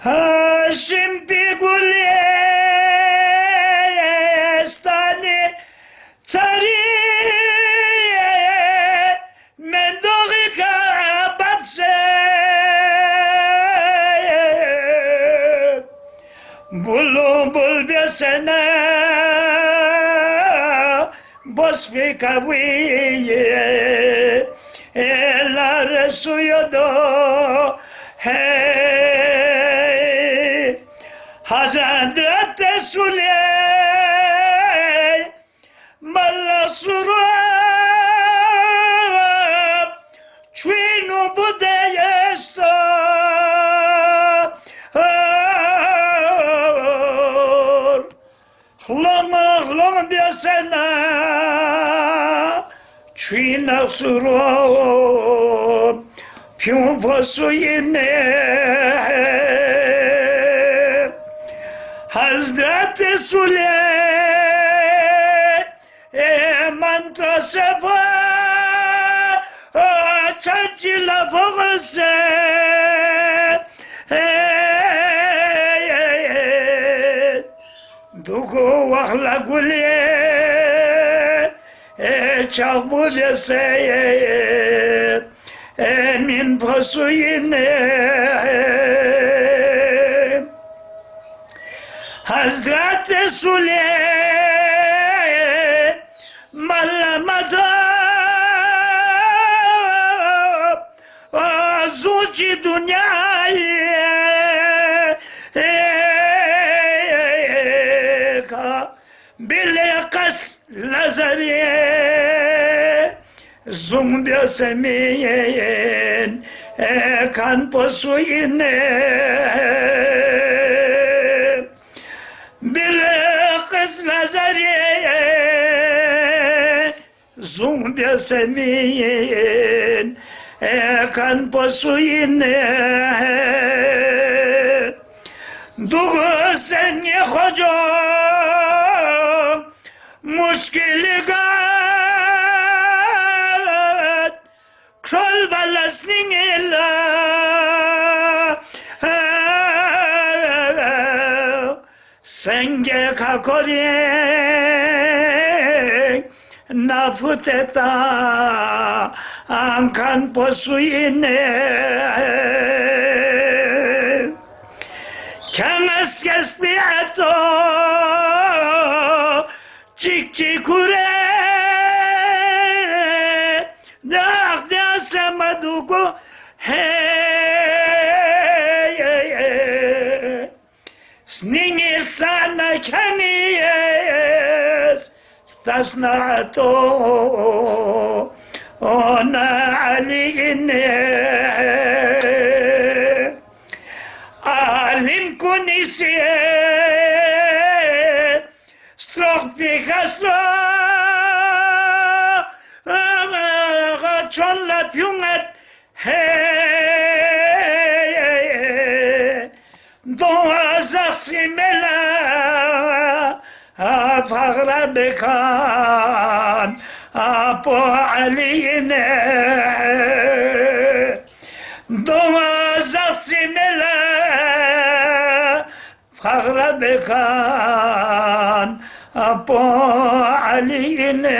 Haşim Bigulestani Tariye Mendorika Babse Bulubul besene Bosfi kaviye Ela resuyodo Hey Hazret Resulü Malasurab Çvinu budeyesto Hlama biasena Çvina surab Pion vasuyine Hazreti Süleyman tasefa Çancila fağısı Dugu vahla gülye Çağbule seyir Emin pasuyine Hazreti Süleyman'lamada Azuci dünyayı Bile kas lazariye Zumbiya semiyen Kan posuyine Bile kız nazariye Zumbiya semiyen Kan posuyine Dugu seni hocam Muşkili gat Krol balasning illa Senge kakori Nafuteta Ankan posuyine Kemes kesbiyeto Çik kure Dak dasamaduko Hey Sningir sana kaniyes Tasnato Ona aliyine Alim kunisiye Stroh fi khasra Çollat yungat Hey Doğa zaksimela Fagra bekan Apo aliyine Doğa zaksimela Fagra bekan Apo aliyine